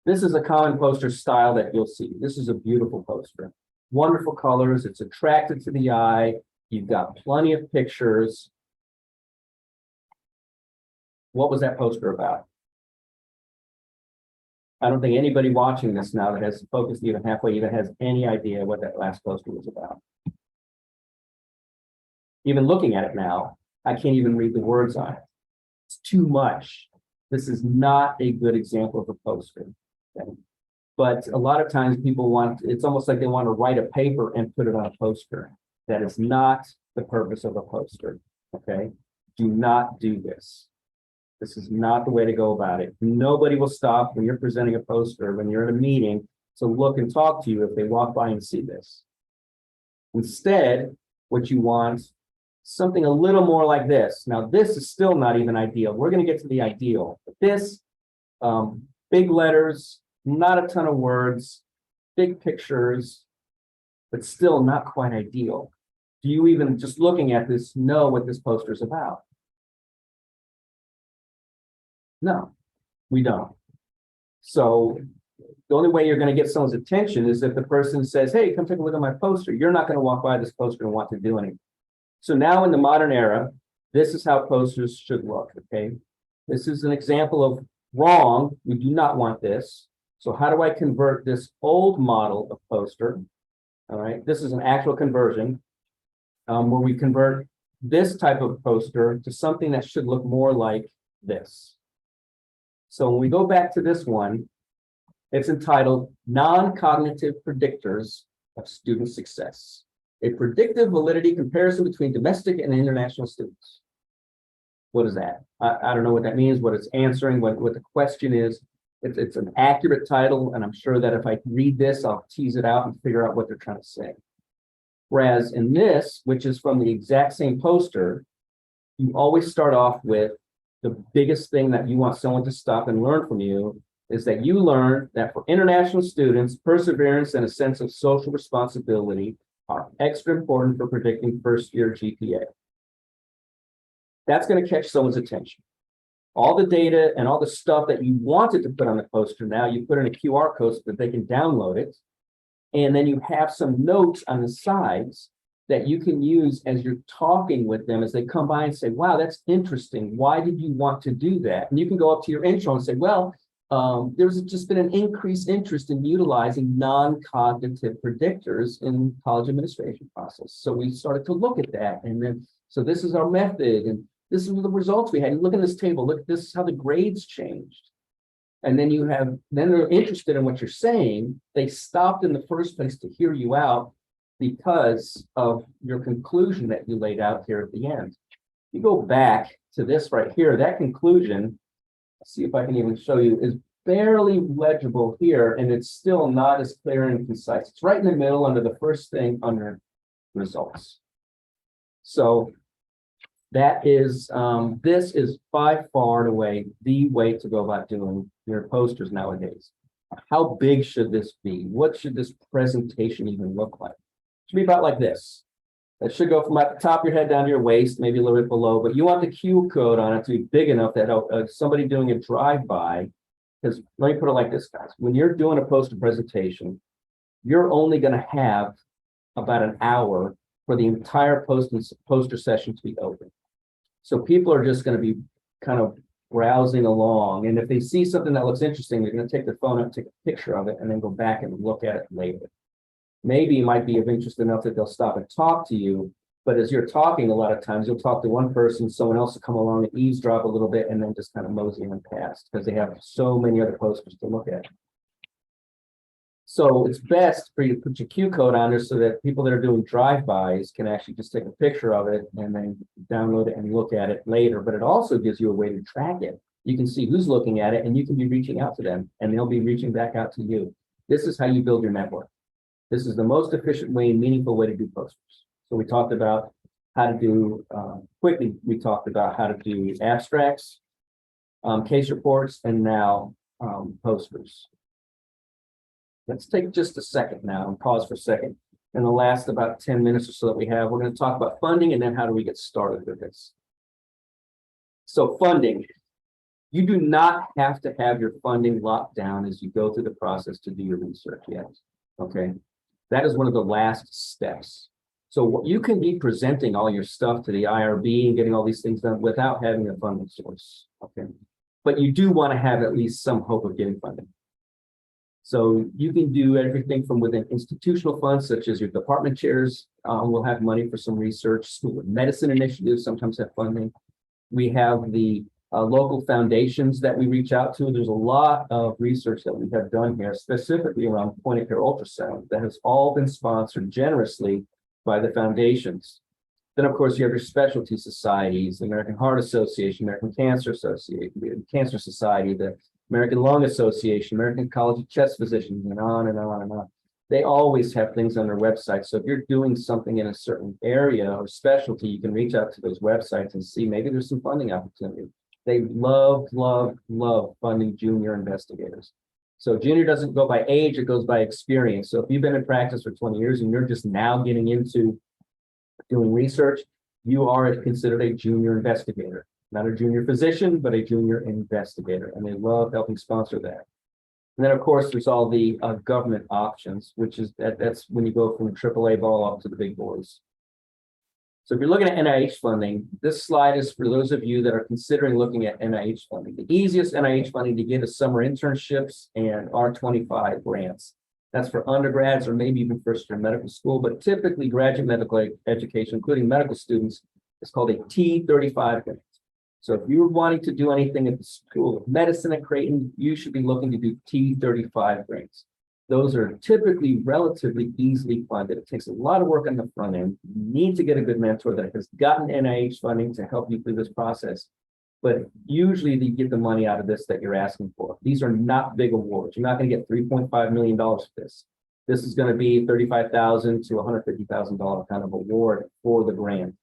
This is a common poster style that you'll see. This is a beautiful poster. Wonderful colors. It's attractive to the eye. You've got plenty of pictures. What was that poster about? I don't think anybody watching this now that has focused even halfway even has any idea what that last poster was about. Even looking at it now, I can't even read the words on it. It's too much. This is not a good example of a poster. Okay? But a lot of times people it's almost like they want to write a paper and put it on a poster. That is not the purpose of a poster. Okay? Do not do this. This is not the way to go about it. Nobody will stop when you're presenting a poster, when you're in a meeting, to look and talk to you if they walk by and see this. Instead, what you want something a little more like this. Now, this is still not even ideal. We're going to get to the ideal. But this, big letters, not a ton of words, big pictures, but still not quite ideal. Do you even, just looking at this, know what this poster is about? No, we don't. So the only way you're going to get someone's attention is if the person says, hey, come take a look at my poster. You're not going to walk by this poster and want to do anything. So now in the modern era, this is how posters should look, okay? This is an example of wrong. We do not want this. So how do I convert this old model of poster? All right, this is an actual conversion where we convert this type of poster to something that should look more like this. So when we go back to this one, it's entitled Non-Cognitive Predictors of Student Success. A predictive validity comparison between domestic and international students. What is that? I don't know what that means, what it's answering, what the question is. It's an accurate title, and I'm sure that if I read this, I'll tease it out and figure out what they're trying to say. Whereas in this, which is from the exact same poster, you always start off with the biggest thing that you want someone to stop and learn from you is that you learn that for international students, perseverance and a sense of social responsibility are extra important for predicting first-year GPA. That's going to catch someone's attention. All the data and all the stuff that you wanted to put on the poster, now you put in a QR code so that they can download it. And then you have some notes on the sides that you can use as you're talking with them as they come by and say, wow, that's interesting. Why did you want to do that? And you can go up to your intro and say, well, there's just been an increased interest in utilizing non-cognitive predictors in college administration process. So we started to look at that. And then, so this is our method. And this is the results we had. You look at this table, look, this is how the grades changed. And then then they're interested in what you're saying. They stopped in the first place to hear you out because of your conclusion that you laid out here at the end. You go back to this right here, that conclusion, let's see if I can even show you, is barely legible here, and it's still not as clear and concise. It's right in the middle under the first thing under results. So that is, this is by far and away the way to go about doing your posters nowadays. How big should this be? What should this presentation even look like? It should be about like this. It should go from at the top of your head down to your waist, maybe a little bit below, but you want the Q code on it to be big enough that somebody doing a drive-by, because let me put it like this, guys. When you're doing a poster presentation, you're only going to have about an hour for the entire poster session to be open. So people are just going to be kind of browsing along. And if they see something that looks interesting, they're going to take their phone out, take a picture of it, and then go back and look at it later. Maybe it might be of interest enough that they'll stop and talk to you. But as you're talking, a lot of times you'll talk to one person, someone else will come along and eavesdrop a little bit, and then just kind of mosey on past because they have so many other posters to look at. So it's best for you to put your Q code on there so that people that are doing drive-bys can actually just take a picture of it and then download it and look at it later. But it also gives you a way to track it. You can see who's looking at it, and you can be reaching out to them, and they'll be reaching back out to you. This is how you build your network. This is the most efficient way and meaningful way to do posters. So we talked about how to do, quickly, we talked about how to do abstracts, case reports, and now posters. Let's take just a second now and pause for a second. In the last about 10 minutes or so that we have, we're going to talk about funding and then how do we get started with this. So funding, you do not have to have your funding locked down as you go through the process to do your research yet, okay? That is one of the last steps. So you can be presenting all your stuff to the IRB and getting all these things done without having a funding source, okay? But you do want to have at least some hope of getting funding. So you can do everything from within institutional funds, such as your department chairs will have money for some research. School of medicine initiatives sometimes have funding. We have the local foundations that we reach out to. There's a lot of research that we have done here, specifically around point-of-care ultrasound, that has all been sponsored generously by the foundations. Then, of course, you have your specialty societies, the American Heart Association, American Cancer Association, the Cancer Society, the American Lung Association, American College of Chest Physicians, and on and on and on. They always have things on their website. So if you're doing something in a certain area or specialty, you can reach out to those websites and see maybe there's some funding opportunity. They love, love, love funding junior investigators. So junior doesn't go by age, it goes by experience. So if you've been in practice for 20 years and you're just now getting into doing research, you are considered a junior investigator. Not a junior physician, but a junior investigator. And they love helping sponsor that. And then, of course, there's all the government options, which is that's when you go from the AAA ball up to the big boys. So if you're looking at NIH funding, this slide is for those of you that are considering looking at NIH funding. The easiest NIH funding to get is summer internships and R25 grants. That's for undergrads or maybe even first year medical school, but typically graduate medical education, including medical students, is called a T35 grant. So if you're wanting to do anything at the School of Medicine at Creighton, you should be looking to do T35 grants. Those are typically relatively easily funded. It takes a lot of work on the front end. You need to get a good mentor that has gotten NIH funding to help you through this process. But usually you get the money out of this that you're asking for. These are not big awards. You're not going to get $3.5 million for this. This is going to be $35,000 to $150,000 kind of award for the grant.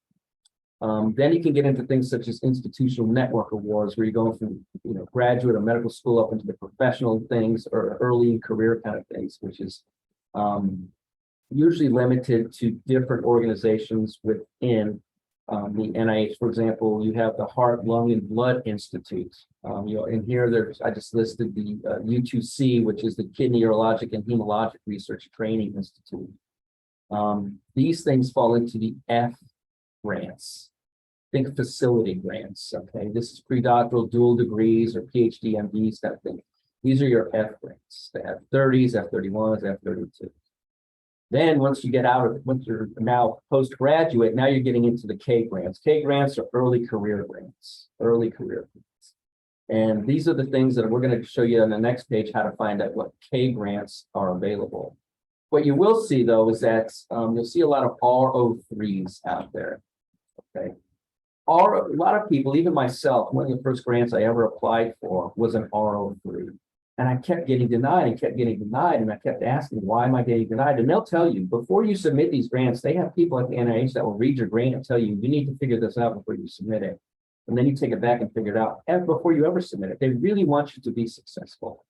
Then you can get into things such as institutional network awards, where you're going from graduate or medical school up into the professional things or early career kind of things, which is usually limited to different organizations within the NIH. For example, you have the Heart, Lung, and Blood Institute. In here, I just listed the U2C, which is the Kidney, Urologic, and Hematologic Research Training Institute. These things fall into the F grants. Think facility grants, okay? This is pre-doctoral, dual degrees, or PhD, MDs, that thing. These are your F grants, the F30s, F31s, F32s. Then once you get out of, once you're now postgraduate, now you're getting into the K grants. K grants are early career grants, And these are the things that we're going to show you on the next page, how to find out what K grants are available. What you will see though, is that you'll see a lot of RO3s out there, okay? A lot of people, even myself, one of the first grants I ever applied for was an RO3. And I kept getting denied and kept getting denied. And I kept asking, why am I getting denied? And they'll tell you, before you submit these grants, they have people at the NIH that will read your grant and tell you, you need to figure this out before you submit it. And then you take it back and figure it out before you ever submit it. They really want you to be successful.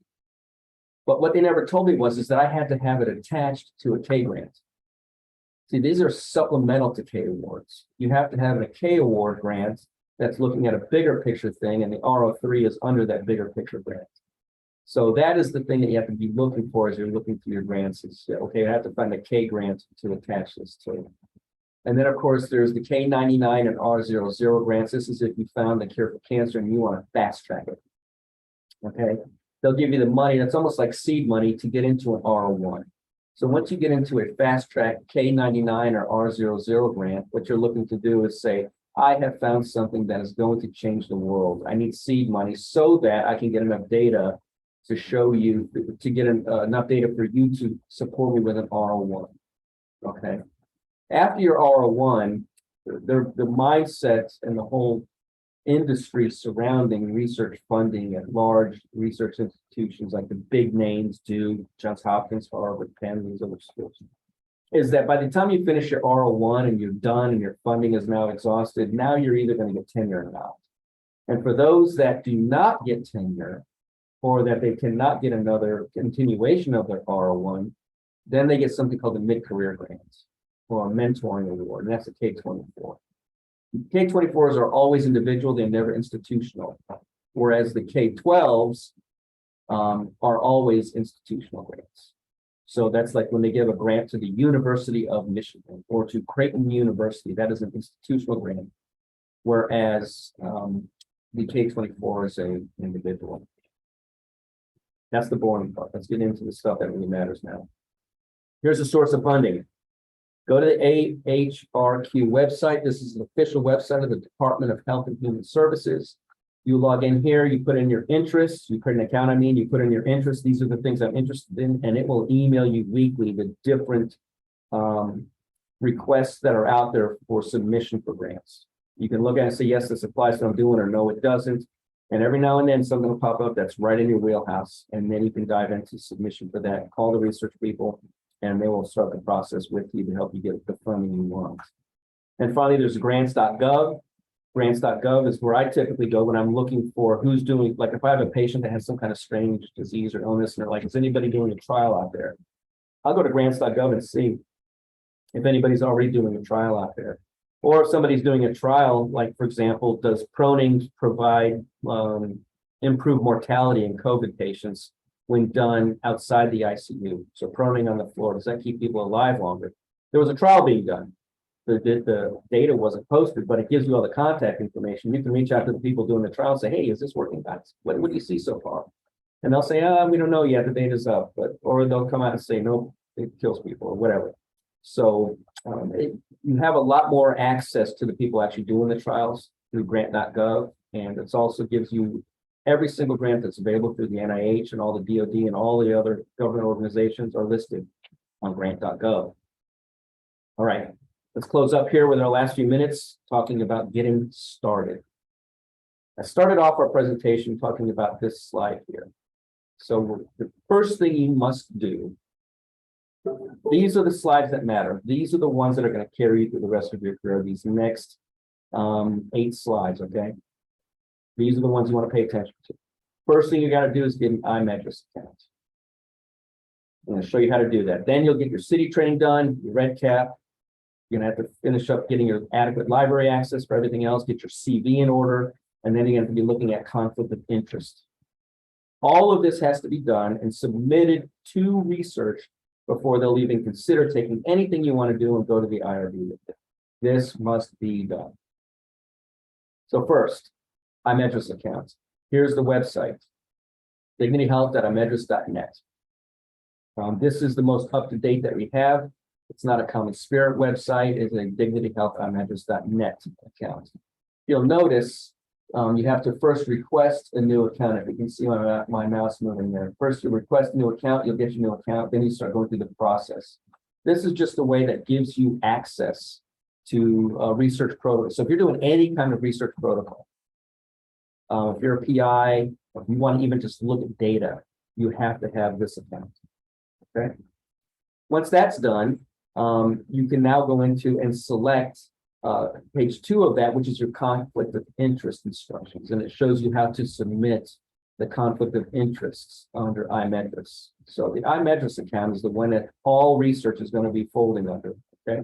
But what they never told me is that I had to have it attached to a K grant. See, these are supplemental to K awards. You have to have a K award grant that's looking at a bigger picture thing, and the RO3 is under that bigger picture grant. So that is the thing that you have to be looking for as you're looking through your grants. Is, okay, I have to find a K grant to attach this to. And then, of course, there's the K99 and R00 grants. This is if you found the cure for cancer and you want to fast track it. Okay, they'll give you the money. That's almost like seed money to get into an R01. So once you get into a fast track K99 or R00 grant, what you're looking to do is say, I have found something that is going to change the world. I need seed money so that I can get enough data to show you, to get enough data for you to support me with an R01. Okay. After your R01, the mindset and the whole industry surrounding research funding at large research institutions like the big names, Duke, Johns Hopkins, Harvard, Penn, these other schools, is that by the time you finish your R01 and you're done and your funding is now exhausted, now you're either going to get tenure or not. And for those that do not get tenure, or that they cannot get another continuation of their R01, then they get something called the mid-career grants or a mentoring award, and that's a K24. K24s are always individual, they're never institutional, whereas the K12s are always institutional grants. So that's like when they give a grant to the University of Michigan or to Creighton University, that is an institutional grant, whereas the K24 is an individual. That's the boring part. Let's get into the stuff that really matters now. Here's the source of funding. Go to the AHRQ website. This is an official website of the Department of Health and Human Services. You log in here, you put in your interests, you create an account, you put in your interests. These are the things I'm interested in, and it will email you weekly the different requests that are out there for submission for grants. You can look at it and say, yes, this applies to what I'm doing, or no, it doesn't. And every now and then something will pop up that's right in your wheelhouse, and then you can dive into submission for that. Call the research people, and they will start the process with you to help you get the funding you want. And finally, there's grants.gov. Grants.gov is where I typically go when I'm looking for who's doing, like if I have a patient that has some kind of strange disease or illness, and they're like, is anybody doing a trial out there? I'll go to grants.gov and see if anybody's already doing a trial out there. Or if somebody's doing a trial, like for example, does proning provide improved mortality in COVID patients when done outside the ICU? So proning on the floor, does that keep people alive longer? There was a trial being done. The data wasn't posted, but it gives you all the contact information. You can reach out to the people doing the trial and say, hey, is this working, guys? What do you see so far? And they'll say, we don't know yet, the data's up, or they'll come out and say, no, it kills people or whatever. So you have a lot more access to the people actually doing the trials through grant.gov. And it also gives you every single grant that's available through the NIH, and all the DoD and all the other government organizations are listed on grant.gov. All right, let's close up here with our last few minutes talking about getting started. I started off our presentation talking about this slide here. So the first thing you must do, these are the slides that matter. These are the ones that are going to carry you through the rest of your career, these next 8 slides, okay? These are the ones you want to pay attention to. First thing you got to do is get an iMetrics account. I'm going to show you how to do that. Then you'll get your city training done, your red cap. You're going to have to finish up getting your adequate library access for everything else, get your CV in order, and then you're going to be looking at conflict of interest. All of this has to be done and submitted to research before they'll even consider taking anything you want to do and go to the IRB with it. This must be done. So first, iMedris account. Here's the website, dignityhealth.imedris.net. This is the most up-to-date that we have. It's not a Common Spirit website. It's a dignityhealth.imedris.net account. You'll notice you have to first request a new account. If you can see my mouse moving there. First, you request a new account, you'll get your new account, then you start going through the process. This is just a way that gives you access to research protocol. So if you're doing any kind of research protocol, if you're a PI, if you want to even just look at data, you have to have this account. Okay. Once that's done, you can now go into and select page 2 of that, which is your conflict of interest instructions, and it shows you how to submit the conflict of interests under iMedris. So the iMedris account is the one that all research is going to be folding under. Okay.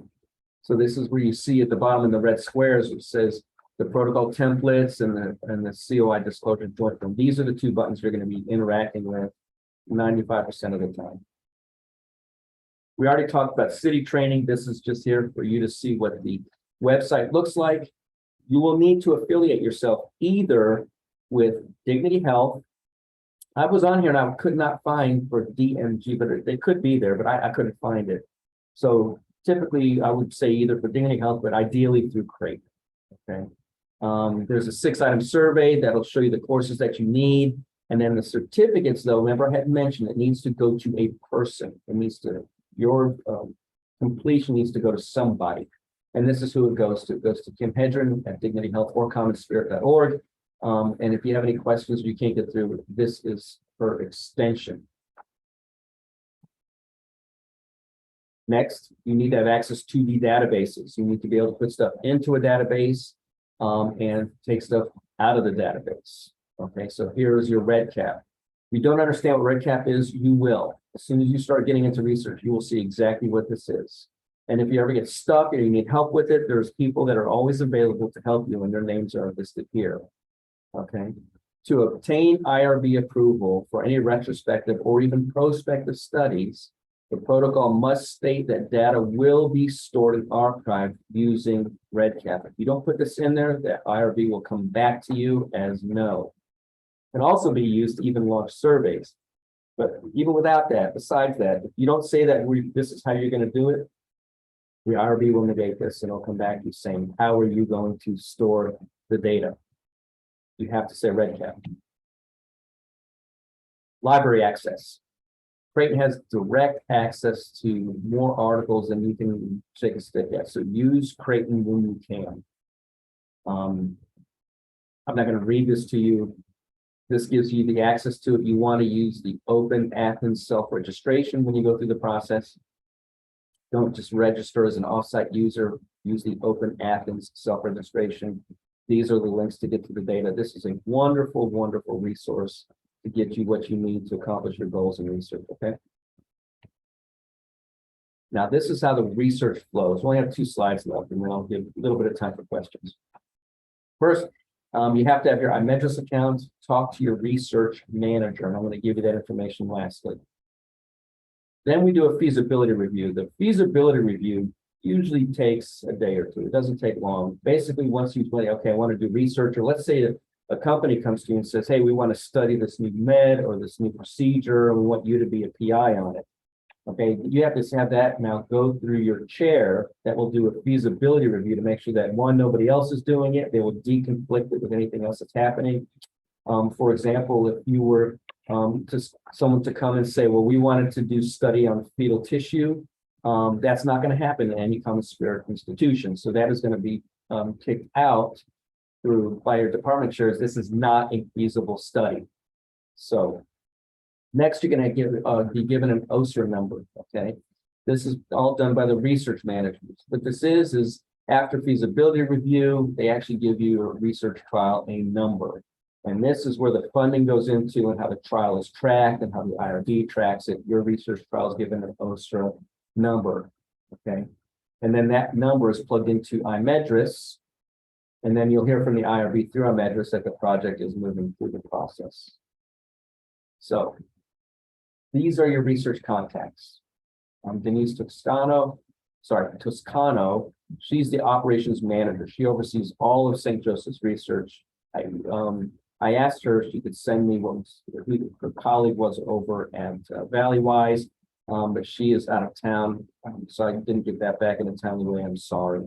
So this is where you see at the bottom in the red squares, which says the protocol templates and the COI disclosure joint form. These are the 2 buttons you're going to be interacting with 95% of the time. We already talked about city training. This is just here for you to see what the website looks like. You will need to affiliate yourself either with Dignity Health. I was on here and I could not find for DMG, but they could be there, but I couldn't find it. So typically I would say either for Dignity Health, but ideally through Crate. Okay. There's a 6-item survey that'll show you the courses that you need. And then the certificates, though, remember I had mentioned it needs to go to a person. It needs to, your completion needs to go to somebody. And this is who it goes to. It goes to Kim Hedren at Dignity Health or commonspirit.org. And if you have any questions or you can't get through, this is her extension. Next, you need to have access to the databases. You need to be able to put stuff into a database and take stuff out of the database. Okay, so here's your red cap. If you don't understand what red cap is, you will. As soon as you start getting into research, you will see exactly what this is. And if you ever get stuck or you need help with it, there's people that are always available to help you, and their names are listed here. Okay. To obtain IRB approval for any retrospective or even prospective studies, the protocol must state that data will be stored and archived using REDCap. If you don't put this in there, the IRB will come back to you as no. It can also be used to even launch surveys. But even without that, besides that, if you don't say that this is how you're going to do it, the IRB will negate this and it'll come back to you saying, how are you going to store the data? You have to say REDCap. Library access. Creighton has direct access to more articles than you can shake a stick at. So use Creighton when you can. I'm not going to read this to you. This gives you the access to it. You want to use the Open Athens self-registration when you go through the process. Don't just register as an offsite user. Use the Open Athens self-registration. These are the links to get to the data. This is a wonderful, wonderful resource to get you what you need to accomplish your goals in research, okay? Now, this is how the research flows. We only have 2 slides left, and then I'll give a little bit of time for questions. First, you have to have your iMedris account, talk to your research manager, and I'm going to give you that information lastly. Then we do a feasibility review. The feasibility review usually takes a day or 2. It doesn't take long. Basically, once you say, okay, I want to do research, or let's say that a company comes to you and says, hey, we want to study this new med or this new procedure, and we want you to be a PI on it. Okay, you have to have that now go through your chair that will do a feasibility review to make sure that, one, nobody else is doing it. They will deconflict it with anything else that's happening. For example, if you were someone to come and say, well, we wanted to do study on fetal tissue, that's not going to happen in any Common Spirit institution. So that is going to be kicked out by your department chairs. This is not a feasible study. So next, you're going to be given an OSER number. Okay, this is all done by the research managers. What this is after feasibility review, they actually give you a research trial a number. And this is where the funding goes into and how the trial is tracked and how the IRB tracks it. Your research trial is given an OSER number. Okay, and then that number is plugged into iMedris. And then you'll hear from the IRB through iMedris that the project is moving through the process. So these are your research contacts. Denise Toscano. She's the operations manager. She oversees all of St. Joseph's research. I asked her if she could send me who her colleague was over at Valleywise, but she is out of town, so I didn't get that back in a timely way. I'm sorry,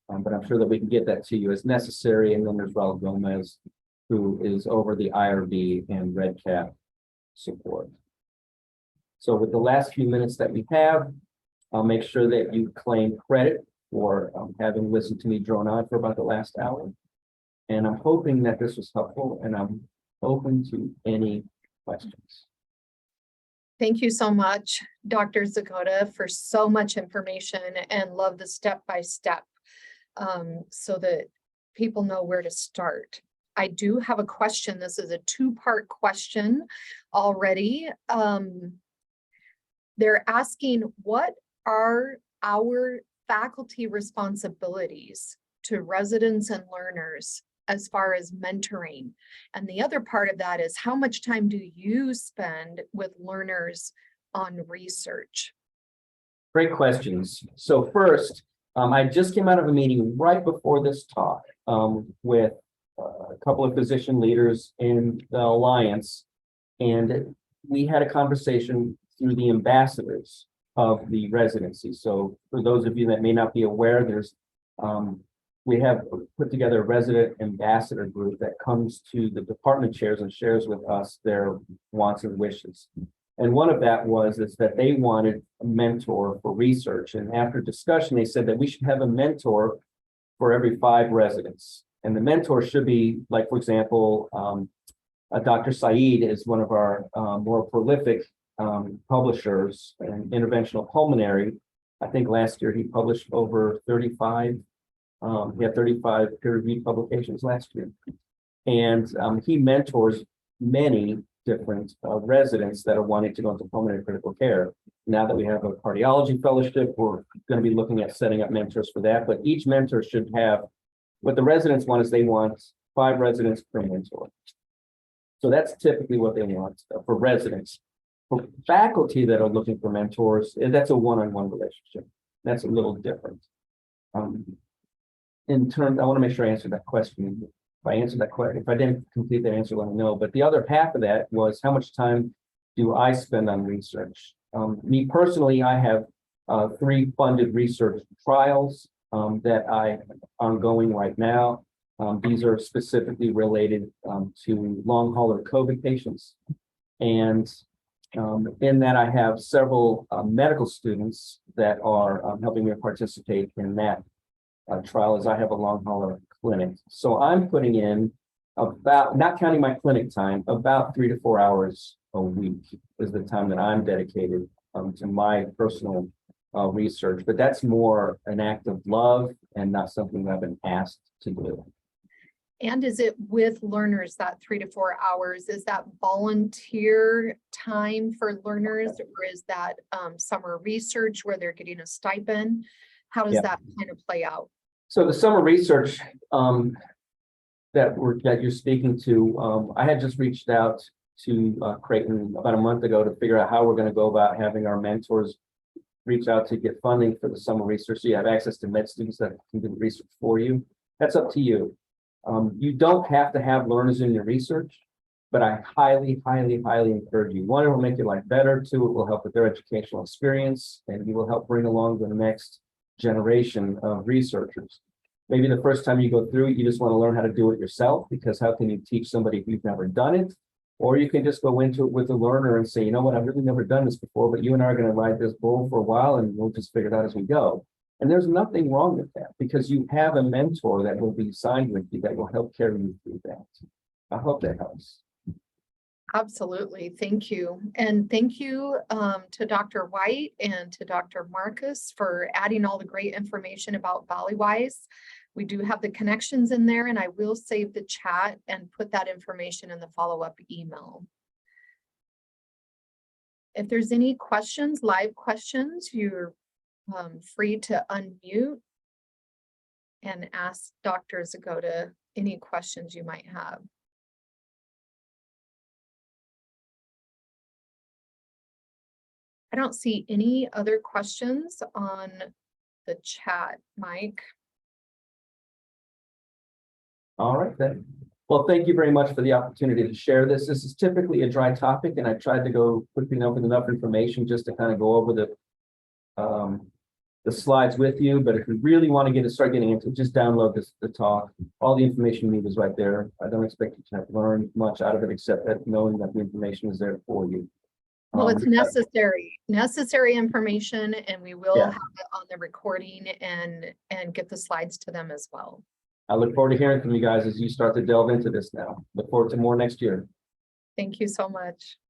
but I'm sure that we can get that to you as necessary. And then there's Raul Gomez, who is over the IRB and Red Cap support. So with the last few minutes that we have, I'll make sure that you claim credit for having listened to me drone on for about the last hour. And I'm hoping that this was helpful, and I'm open to any questions. Thank you so much, Dr. Zgoda, for so much information, and love the step-by-step so that people know where to start. I do have a question. This is a two-part question already. They're asking, what are our faculty responsibilities to residents and learners as far as mentoring? And the other part of that is, how much time do you spend with learners on research? Great questions. So first, I just came out of a meeting right before this talk with a couple of physician leaders in the Alliance, and we had a conversation through the ambassadors of the residency. So for those of you that may not be aware, there's we have put together a resident ambassador group that comes to the department chairs and shares with us their wants and wishes. And one of that is that they wanted a mentor for research. And after discussion, they said that we should have a mentor for every 5 residents. And the mentor should be, like, for example, Dr. Saeed is one of our more prolific publishers in interventional pulmonary. I think last year he published over 35. He had 35 peer-reviewed publications last year. And he mentors many different residents that are wanting to go into pulmonary critical care. Now that we have a cardiology fellowship, we're going to be looking at setting up mentors for that. But each mentor should have, what the residents want is they want 5 residents per mentor. So that's typically what they want for residents. For faculty that are looking for mentors, that's a one-on-one relationship. That's a little different. In terms, I want to make sure I answered that question. If I answered that question, if I didn't complete that answer, let me know. But the other half of that was, how much time do I spend on research? Me personally, I have 3 funded research trials that I ongoing right now. These are specifically related to long hauler COVID patients. And in that, I have several medical students that are helping me participate in that trial, as I have a long hauler clinic. So I'm putting in about, not counting my clinic time, about 3 to 4 hours a week is the time that I'm dedicated to my personal research. But that's more an act of love and not something that I've been asked to do. And is it with learners, that 3 to 4 hours? Is that volunteer time for learners, or is that summer research where they're getting a stipend? How does that kind of play out? So the summer research that you're speaking to, I had just reached out to Creighton about a month ago to figure out how we're going to go about having our mentors reach out to get funding for the summer research. So you have access to med students that can do the research for you. That's up to you. You don't have to have learners in your research, but I highly, highly, highly encourage you. 1, it will make your life better. 2, it will help with their educational experience, and you will help bring along the next generation of researchers. Maybe the first time you go through it, you just want to learn how to do it yourself, because how can you teach somebody if you've never done it? Or you can just go into it with a learner and say, you know what, I've really never done this before, but you and I are going to ride this bull for a while, and we'll just figure it out as we go. And there's nothing wrong with that, because you have a mentor that will be assigned with you that will help carry you through that. I hope that helps. Absolutely. Thank you. And thank you to Dr. White and to Dr. Marcus for adding all the great information about Valleywise. We do have the connections in there, and I will save the chat and put that information in the follow-up email. If there's any questions, live questions, you're free to unmute and ask Dr. Zgoda any questions you might have. I don't see any other questions on the chat, Mike. All right then. Well, thank you very much for the opportunity to share this. This is typically a dry topic, and I tried to go quickly enough with enough information just to kind of go over the slides with you. But if you really want to start getting into it, just download the talk. All the information you need is right there. I don't expect you to have to learn much out of it, except that knowing that the information is there for you. Well, it's necessary information, and we will Yeah. have it on the recording and get the slides to them as well. I look forward to hearing from you guys as you start to delve into this now. Look forward to more next year. Thank you so much.